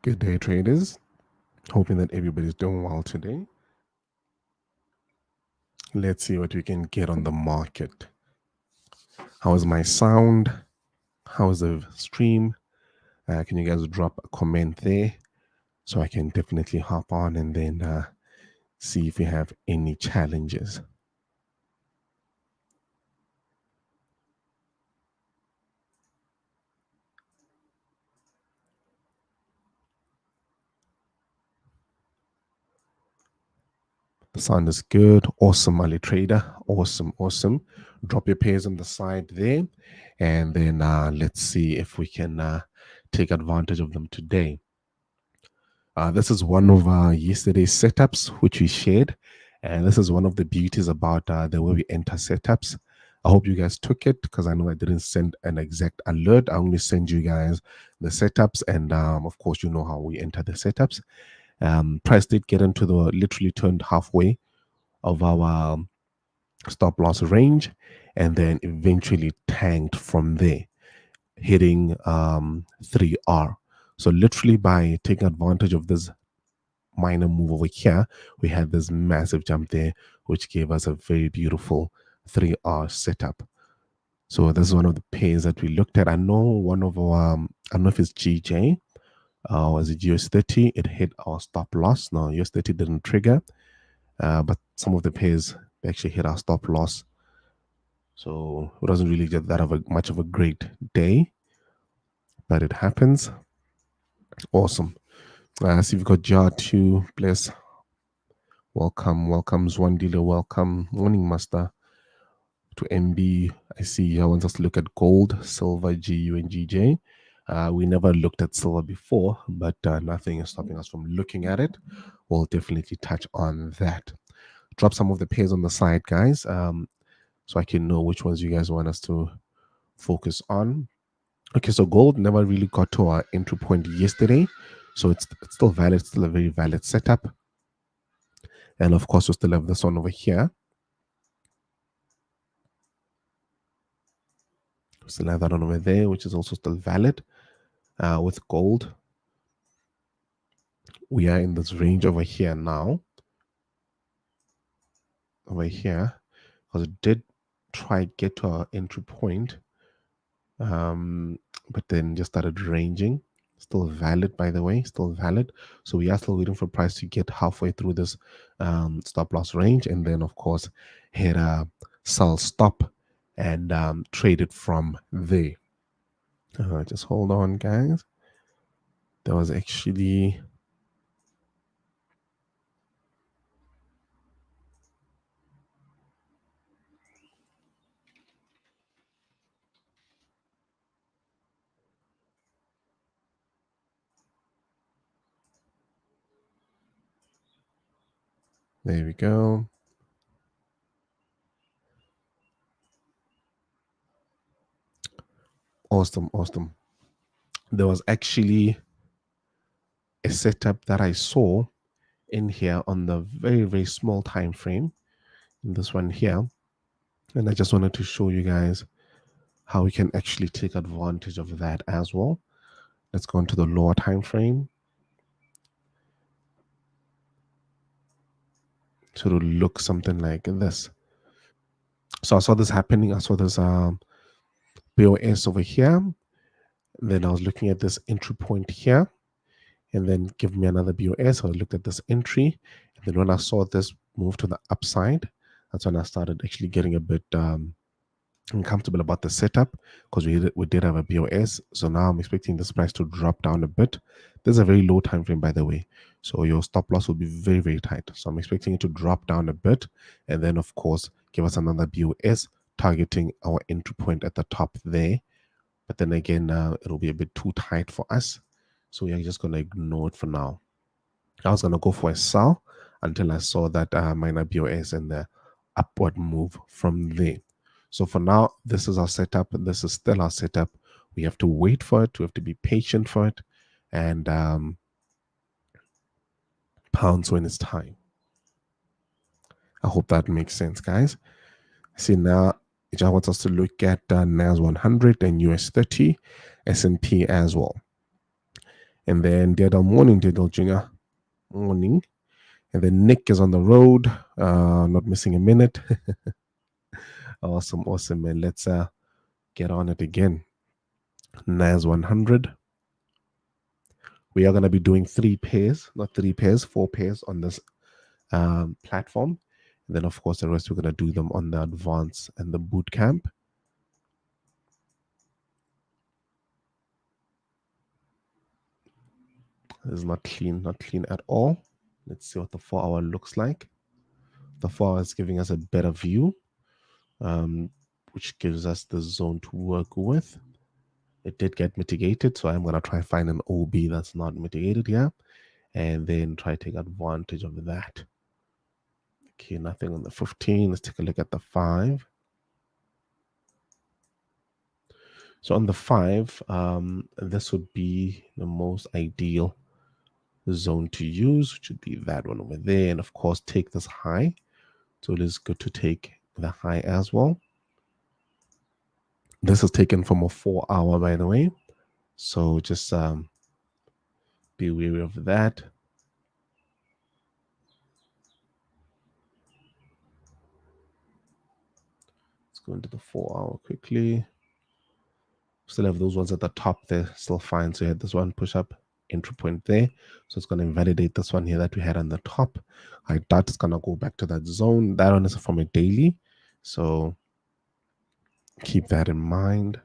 Good day, traders. Hoping that everybody's doing well today. Let's see what we can get on the market. How is my sound? How is the stream? Can you guys drop a comment there so I can definitely hop on and then see if we have any challenges? The sound is good. Awesome, Ali Trader. Awesome, awesome. Drop your pairs on the side there. And then let's see if we can take advantage of them today. This is one of yesterday's setups, which we shared. And this is one of the beauties about the way we enter setups. I hope you guys took it because I know I didn't send an exact alert. I only send you guys the setups. And of course, you know how we enter the setups. Price did get into the literally turned halfway of our stop loss range and then eventually tanked from there, hitting 3R. So literally by taking advantage of this minor move over here, we had this massive jump there, which gave us a very beautiful 3R setup. So this is one of the pairs that we looked at. I know one of our, I don't know if it's GJ, was it US30? It hit our stop loss. No, US30 didn't trigger, but some of the pairs they actually hit our stop loss. So it wasn't really just that of a much of a great day, but it happens. Awesome. See, we've got Jar 2, bless. Welcome, One Dealer, welcome. Morning, Master. To MB, I see I want us to look at gold, silver, GU, and GJ. We never looked at silver before, but nothing is stopping us from looking at it. We'll definitely touch on that. Drop some of the pairs on the side, guys, so I can know which ones you guys want us to focus on. Okay, so gold never really got to our entry point yesterday, so it's still valid, still a very valid setup. And of course, we still have this one over here. We still have that one over there, which is also still valid. With gold, we are in this range over here now. Over here, because it did try get to our entry point, but then just started ranging. Still valid, by the way, still valid. So we are still waiting for price to get halfway through this stop loss range, and then of course hit a sell stop and trade it from there. Just hold on, guys. There was actually there we go. Awesome. There was actually a setup that I saw in here on the very small time frame in this one here, and I just wanted to show you guys how we can actually take advantage of that as well. Let's go into the lower time frame. So it'll look something like this. So I saw this happening. I saw this POS over here. Then I was looking at this entry point here, and then give me another BOS. So I looked at this entry, and then when I saw this move to the upside, that's when I started actually getting a bit uncomfortable about the setup, because we did have a BOS. So now I'm expecting this price to drop down a bit. There's a very low time frame, by the way, so your stop loss will be very tight. So I'm expecting it to drop down a bit, and then of course give us another BOS targeting our entry point at the top there. But then again, it'll be a bit too tight for us, so we are just going to ignore it for now. I was going to go for a sell until I saw that minor BOS and the upward move from there. So for now, this is our setup. This is still our setup. We have to wait for it. We have to be patient for it, and pounce when it's time. I hope that makes sense, guys. See, now it wants us to look at NAS 100 and US 30, S&P as well. And then Deadal morning, Deadal Junior morning. And then Nick is on the road, not missing a minute. Awesome, awesome, man. Let's get on it again. NAS 100. We are going to be doing 3 pairs, not 3 pairs, 4 pairs on this platform. And then, of course, the rest we're going to do them on the advanced and the boot camp. This is not clean at all. Let's see what the 4-hour looks like. The 4-hour is giving us a better view, which gives us the zone to work with. It did get mitigated, so I'm going to try and find an OB that's not mitigated here, and then try to take advantage of that. Okay, nothing on the 15. Let's take a look at the 5. So on the 5, this would be the most ideal zone to use, which would be that one over there. And of course, take this high. So it is good to take the high as well. This is taken from a 4-hour, by the way. So just be wary of that. Let's go into the 4-hour quickly. Still have those ones at the top there, still fine. So you had this one push up entry point there. So it's going to invalidate this one here that we had on the top. I doubt it's going to go back to that zone. That one is from a daily. So keep that in mind.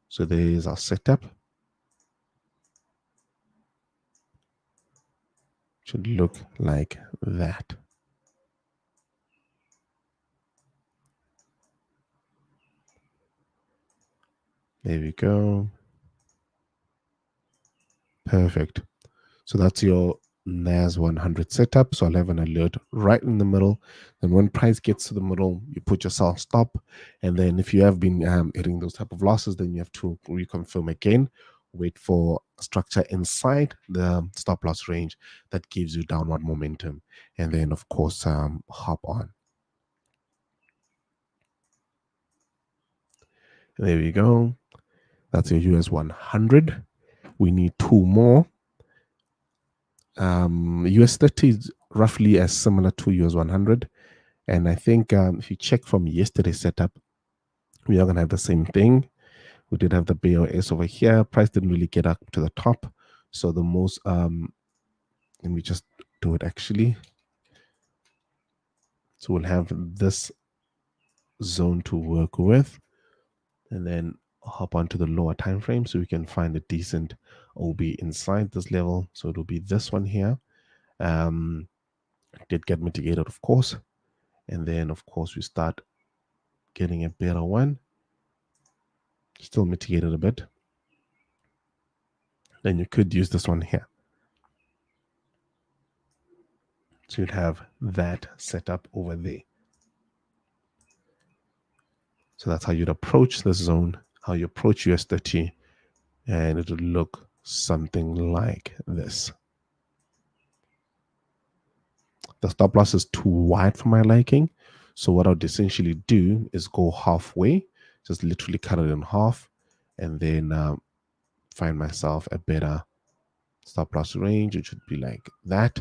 So there's our setup. Should look like that. There we go. Perfect. So that's your NAS 100 setup. So I'll have an alert right in the middle. And when price gets to the middle, you put your sell stop. And then if you have been hitting those type of losses, then you have to reconfirm again. Wait for structure inside the stop loss range that gives you downward momentum. And then, of course, hop on. There we go. That's your US 100. We need 2 more. US 30 is roughly as similar to US 100. And I think if you check from yesterday's setup, we are going to have the same thing. We did have the BOS over here. Price didn't really get up to the top. So the most, let me just do it actually. So we'll have this zone to work with. And then hop onto the lower time frame so we can find a decent OB inside this level. So it'll be this one here. Did get mitigated, of course. And then, of course, we start getting a better one. Still mitigated a bit. Then you could use this one here. So you'd have that set up over there. So that's how you'd approach the zone, how you approach US30, and it would look something like this. The stop loss is too wide for my liking. So what I would essentially do is go halfway, just literally cut it in half, and then find myself a better stop loss range. It should be like that.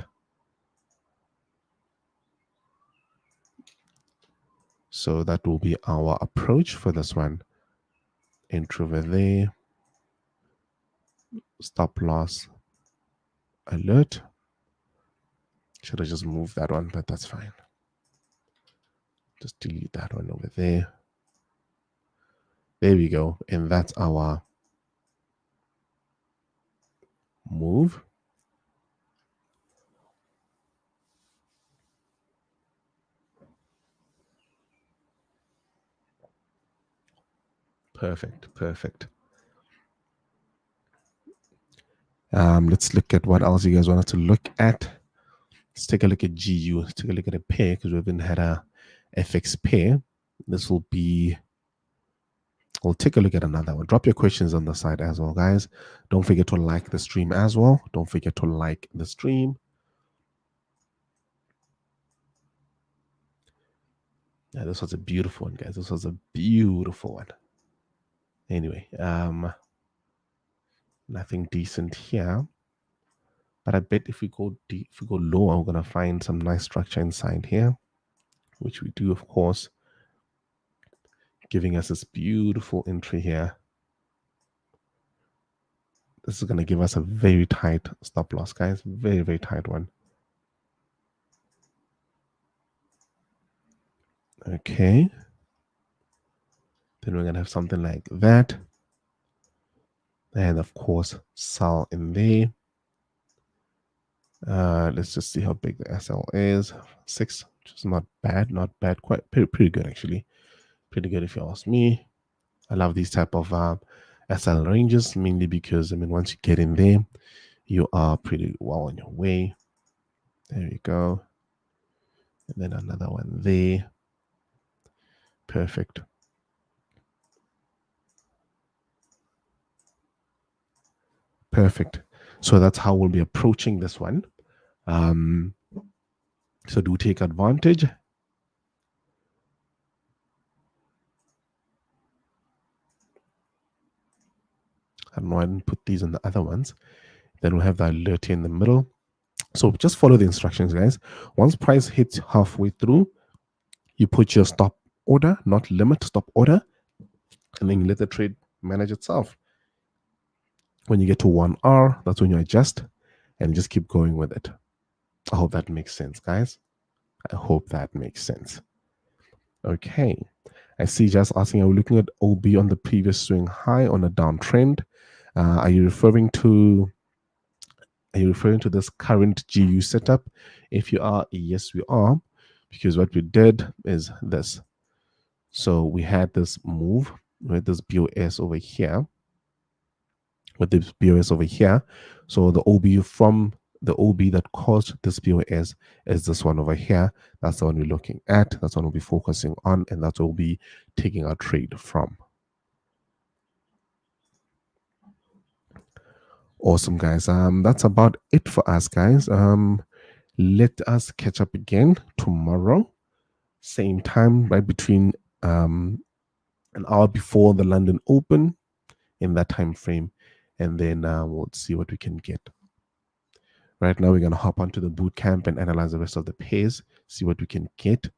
So that will be our approach for this one. Entry over there. Stop loss alert. Should have just moved that one, but that's fine. Just delete that one over there. There we go. And that's our move. Perfect. Perfect. Let's look at what else you guys wanted to look at. Let's take a look at GU. Let's take a look at a pair because we haven't had a FX pair. This will be, we'll take a look at another one. Drop your questions on the side as well, guys. Don't forget to like the stream as well. Don't forget to like the stream. Yeah, this was a beautiful one, guys. This was a beautiful one. Anyway, Nothing decent here. But I bet if we go deep, if we go lower, we're gonna find some nice structure inside here, which we do, of course, giving us this beautiful entry here. This is gonna give us a very tight stop loss, guys. Very, very tight one. Okay. Then we're gonna have something like that. And of course, sell in there. Let's just see how big the SL is. 6, which is not bad, quite pretty good actually. Pretty good if you ask me. I love these type of SL ranges, mainly because I mean once you get in there, you are pretty well on your way. There we go. And then another one there. Perfect. Perfect. So that's how we'll be approaching this one. So do take advantage. I don't know, I didn't put these in the other ones. Then we'll have the alert in the middle. So just follow the instructions, guys. Once price hits halfway through, you put your stop order, not limit, stop order, and then you let the trade manage itself. When you get to 1 hour, that's when you adjust and just keep going with it. I hope that makes sense, guys. I hope that makes sense. Okay. I see just asking, are we looking at OB on the previous swing high on a downtrend? Are you referring to this current GU setup? If you are, yes, we are, because what we did is this. So we had this move with this BOS over here, So the OB from the OB that caused this BOS is this one over here. That's the one we're looking at. That's the one we'll be focusing on, and that's what we'll be taking our trade from. Awesome, guys. That's about it for us, guys. Let us catch up again tomorrow, same time, right between an hour before the London Open, in that time frame, and then we'll see what we can get. Right now, we're gonna hop onto the boot camp and analyze the rest of the pairs, see what we can get.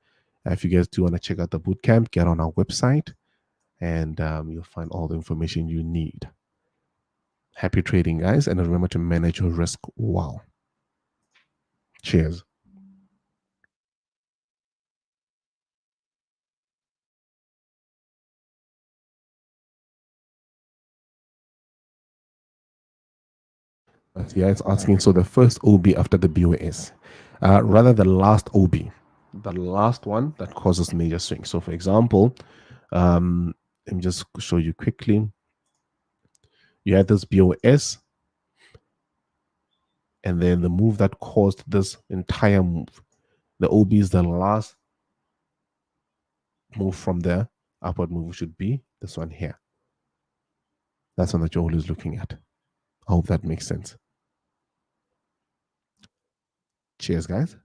If you guys do want to check out the boot camp, get on our website, and you'll find all the information you need. Happy trading, guys, and remember to manage your risk well. Cheers. Yeah, it's asking, so the first OB after the BOS, rather the last OB, the last one that causes major swings. So for example, let me just show you quickly. You had this BOS, and then the move that caused this entire move. The OB is the last move from there. Upward move should be this one here. That's one that you're always looking at. I hope that makes sense. Cheers, guys.